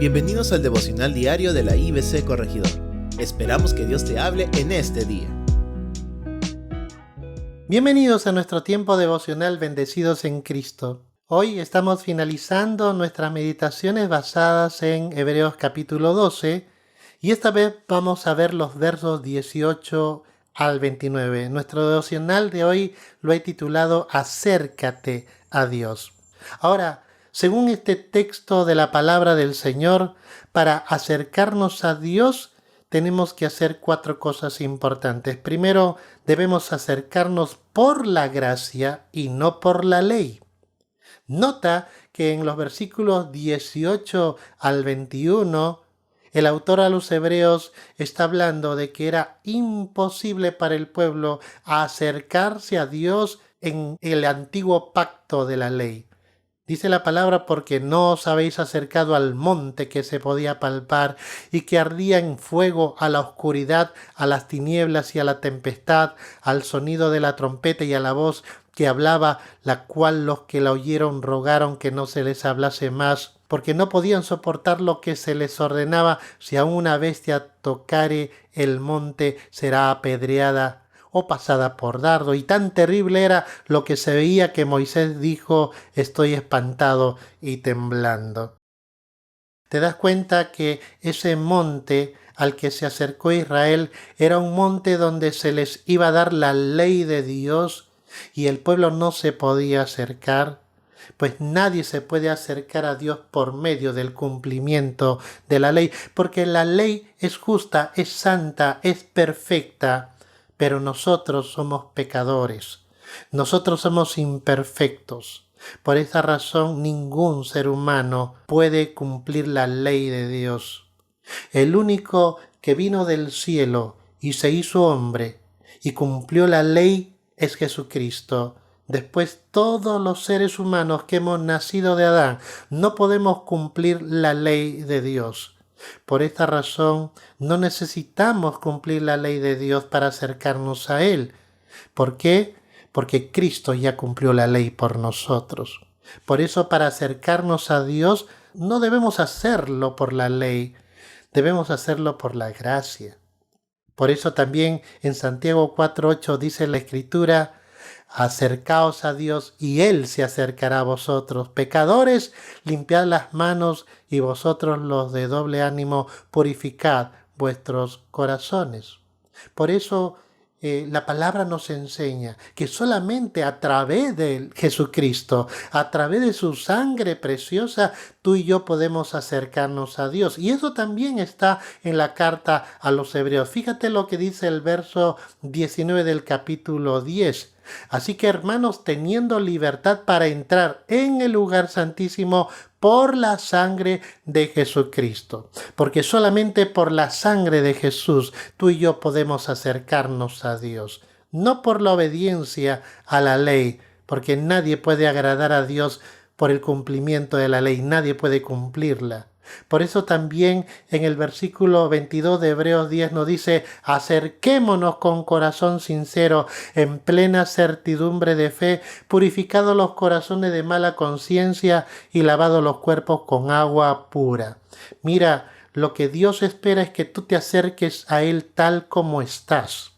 Bienvenidos al devocional diario de la IBC Corregidor. Esperamos que Dios te hable en este día. Bienvenidos a nuestro tiempo devocional Bendecidos en Cristo. Hoy estamos finalizando nuestras meditaciones basadas en Hebreos capítulo 12 y esta vez vamos a ver los versos 18 al 29. Nuestro devocional de hoy lo he titulado Acércate a Dios. Ahora, según este texto de la palabra del Señor, para acercarnos a Dios tenemos que hacer 4 cosas importantes. Primero, debemos acercarnos por la gracia y no por la ley. Nota que en los versículos 18 al 21, el autor a los Hebreos está hablando de que era imposible para el pueblo acercarse a Dios en el antiguo pacto de la ley. Dice la palabra, porque no os habéis acercado al monte que se podía palpar y que ardía en fuego, a la oscuridad, a las tinieblas y a la tempestad, al sonido de la trompeta y a la voz que hablaba, la cual los que la oyeron rogaron que no se les hablase más, porque no podían soportar lo que se les ordenaba: si a una bestia tocare el monte, será apedreada o pasada por dardo. Y tan terrible era lo que se veía que Moisés dijo: estoy espantado y temblando. ¿Te das cuenta que ese monte al que se acercó Israel era un monte donde se les iba a dar la ley de Dios y el pueblo no se podía acercar? Pues nadie se puede acercar a Dios por medio del cumplimiento de la ley, porque la ley es justa, es santa, es perfecta. Pero nosotros somos pecadores, nosotros somos imperfectos. Por esa razón ningún ser humano puede cumplir la ley de Dios. El único que vino del cielo y se hizo hombre y cumplió la ley es Jesucristo. Después, todos los seres humanos que hemos nacido de Adán no podemos cumplir la ley de Dios. Por esta razón, no necesitamos cumplir la ley de Dios para acercarnos a Él. ¿Por qué? Porque Cristo ya cumplió la ley por nosotros. Por eso, para acercarnos a Dios, no debemos hacerlo por la ley, debemos hacerlo por la gracia. Por eso también en Santiago 4:8 dice la Escritura: acercaos a Dios y Él se acercará a vosotros. Pecadores, limpiad las manos, y vosotros los de doble ánimo, purificad vuestros corazones. Por eso la palabra nos enseña que solamente a través de Jesucristo, a través de su sangre preciosa, tú y yo podemos acercarnos a Dios. Y eso también está en la carta a los Hebreos. Fíjate lo que dice el verso 19 del capítulo 10. Así que, hermanos, teniendo libertad para entrar en el lugar santísimo por la sangre de Jesucristo. Porque solamente por la sangre de Jesús tú y yo podemos acercarnos a Dios. No por la obediencia a la ley, porque nadie puede agradar a Dios por el cumplimiento de la ley, nadie puede cumplirla. Por eso también en el versículo 22 de Hebreos 10 nos dice: acerquémonos con corazón sincero, en plena certidumbre de fe, purificados los corazones de mala conciencia y lavados los cuerpos con agua pura. Mira, lo que Dios espera es que tú te acerques a Él tal como estás.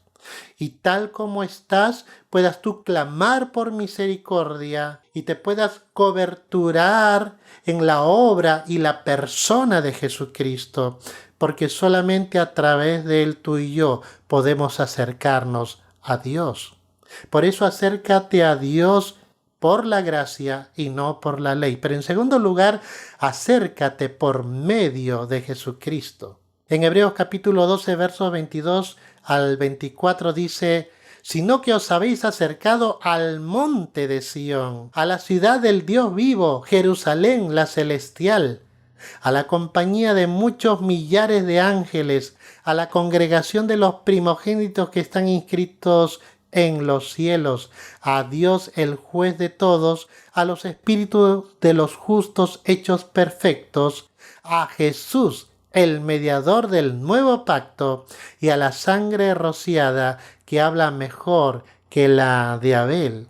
Y tal como estás, puedas tú clamar por misericordia y te puedas coberturar en la obra y la persona de Jesucristo, porque solamente a través de Él tú y yo podemos acercarnos a Dios. Por eso acércate a Dios por la gracia y no por la ley. Pero en segundo lugar, acércate por medio de Jesucristo. En Hebreos capítulo 12, versos 22 al 24 dice: sino que os habéis acercado al monte de Sión, a la ciudad del Dios vivo, Jerusalén la celestial, a la compañía de muchos millares de ángeles, a la congregación de los primogénitos que están inscritos en los cielos, a Dios el juez de todos, a los espíritus de los justos hechos perfectos, a Jesús, el mediador del nuevo pacto, y a la sangre rociada que habla mejor que la de Abel.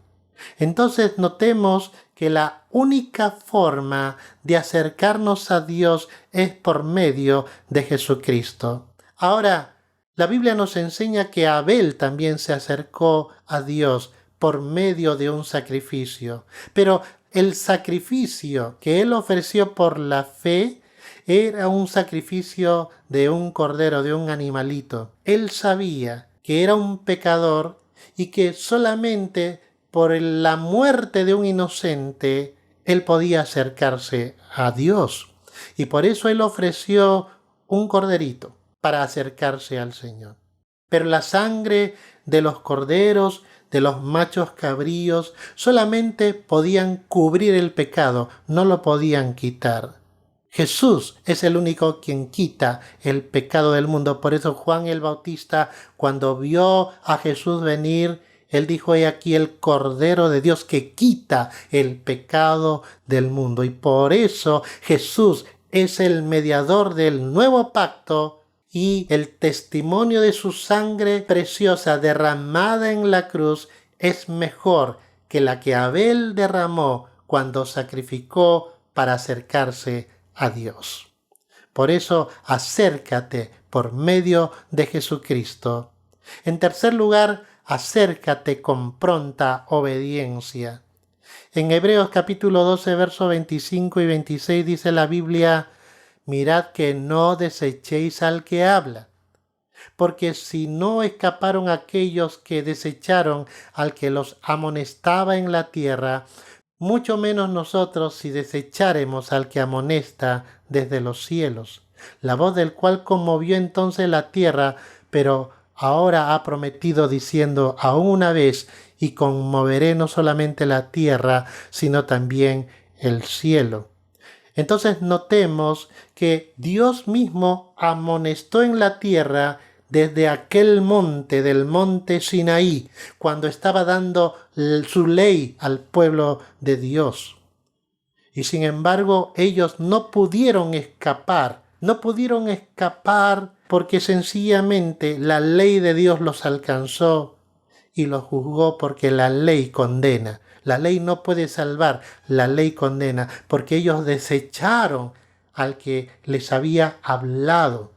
Entonces notemos que la única forma de acercarnos a Dios es por medio de Jesucristo. Ahora, la Biblia nos enseña que Abel también se acercó a Dios por medio de un sacrificio, pero el sacrificio que él ofreció por la fe era un sacrificio de un cordero, de un animalito. Él sabía que era un pecador y que solamente por la muerte de un inocente él podía acercarse a Dios. Y por eso él ofreció un corderito para acercarse al Señor. Pero la sangre de los corderos, de los machos cabríos, solamente podían cubrir el pecado, no lo podían quitar. Jesús es el único quien quita el pecado del mundo. Por eso Juan el Bautista, cuando vio a Jesús venir, él dijo: he aquí el Cordero de Dios que quita el pecado del mundo. Y por eso Jesús es el mediador del nuevo pacto, y el testimonio de su sangre preciosa derramada en la cruz es mejor que la que Abel derramó cuando sacrificó para acercarse a Dios. Por eso, acércate por medio de Jesucristo. En tercer lugar, acércate con pronta obediencia. En Hebreos capítulo 12, versos 25 y 26 dice la Biblia: mirad que no desechéis al que habla, porque si no escaparon aquellos que desecharon al que los amonestaba en la tierra, mucho menos nosotros si desecháremos al que amonesta desde los cielos, la voz del cual conmovió entonces la tierra, pero ahora ha prometido diciendo: aún una vez, y conmoveré no solamente la tierra, sino también el cielo. Entonces notemos que Dios mismo amonestó en la tierra desde aquel monte, del monte Sinaí, cuando estaba dando su ley al pueblo de Dios. Y sin embargo, ellos no pudieron escapar porque sencillamente la ley de Dios los alcanzó y los juzgó, porque la ley condena. La ley no puede salvar, la ley condena, porque ellos desecharon al que les había hablado.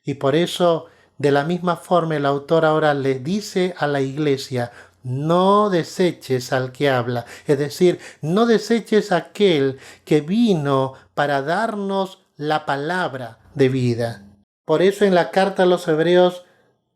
Y por eso, de la misma forma, el autor ahora les dice a la iglesia: no deseches al que habla, es decir, no deseches a aquel que vino para darnos la palabra de vida. Por eso en la carta a los Hebreos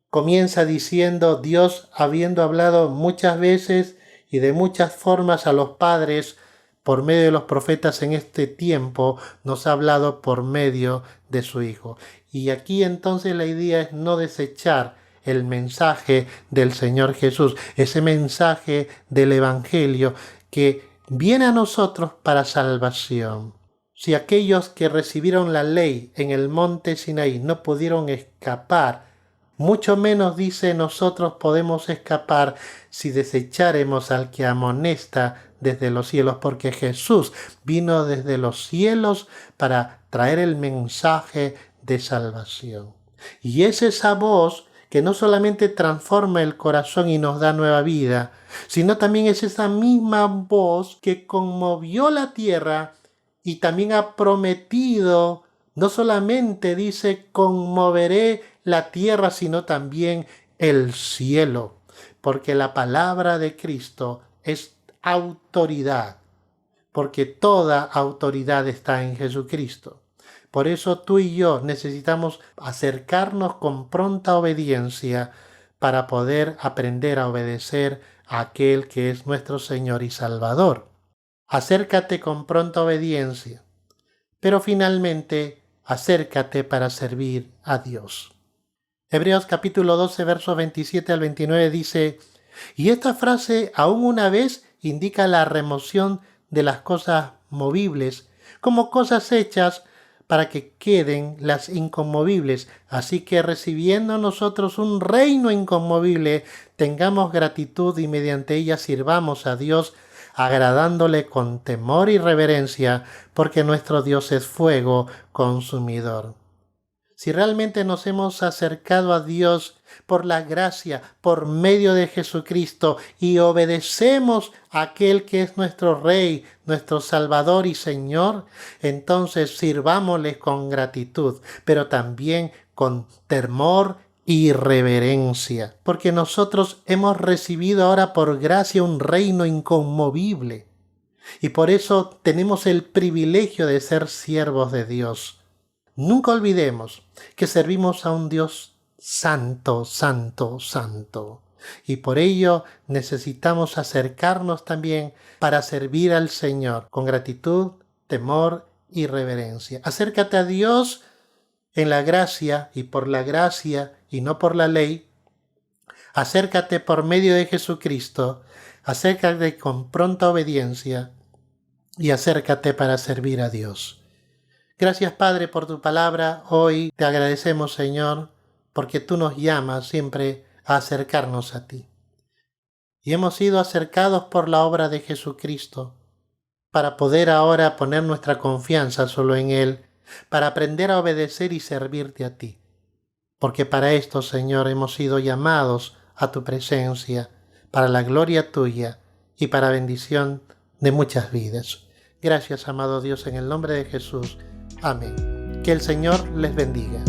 comienza diciendo: Dios, habiendo hablado muchas veces y de muchas formas a los padres por medio de los profetas en este tiempo, nos ha hablado por medio de su Hijo. Y aquí entonces la idea es no desechar el mensaje del Señor Jesús, ese mensaje del Evangelio que viene a nosotros para salvación. Si aquellos que recibieron la ley en el monte Sinaí no pudieron escapar, mucho menos, dice, nosotros podemos escapar si desecháremos al que amonesta desde los cielos, porque Jesús vino desde los cielos para traer el mensaje de salvación. Y es esa voz que no solamente transforma el corazón y nos da nueva vida, sino también es esa misma voz que conmovió la tierra y también ha prometido, no solamente dice conmoveré la tierra, sino también el cielo, porque la palabra de Cristo es autoridad, porque toda autoridad está en Jesucristo. Por eso tú y yo necesitamos acercarnos con pronta obediencia para poder aprender a obedecer a aquel que es nuestro Señor y Salvador. Acércate con pronta obediencia, pero finalmente acércate para servir a Dios. Hebreos capítulo 12, versos 27 al 29 dice: y esta frase aún una vez indica la remoción de las cosas movibles como cosas hechas para que queden las inconmovibles. Así que recibiendo nosotros un reino inconmovible, tengamos gratitud y mediante ella sirvamos a Dios, agradándole con temor y reverencia, porque nuestro Dios es fuego consumidor. Si realmente nos hemos acercado a Dios por la gracia, por medio de Jesucristo, y obedecemos a aquel que es nuestro Rey, nuestro Salvador y Señor, entonces sirvámosle con gratitud, pero también con temor y reverencia, porque nosotros hemos recibido ahora por gracia un reino inconmovible, y por eso tenemos el privilegio de ser siervos de Dios. Nunca olvidemos que servimos a un Dios santo, santo, santo. Y por ello necesitamos acercarnos también para servir al Señor con gratitud, temor y reverencia. Acércate a Dios en la gracia y por la gracia y no por la ley. Acércate por medio de Jesucristo. Acércate con pronta obediencia y acércate para servir a Dios. Gracias, Padre, por tu palabra. Hoy te agradecemos, Señor, porque tú nos llamas siempre a acercarnos a ti. Y hemos sido acercados por la obra de Jesucristo para poder ahora poner nuestra confianza solo en Él, para aprender a obedecer y servirte a ti. Porque para esto, Señor, hemos sido llamados a tu presencia, para la gloria tuya y para bendición de muchas vidas. Gracias, amado Dios, en el nombre de Jesús. Amén. Que el Señor les bendiga.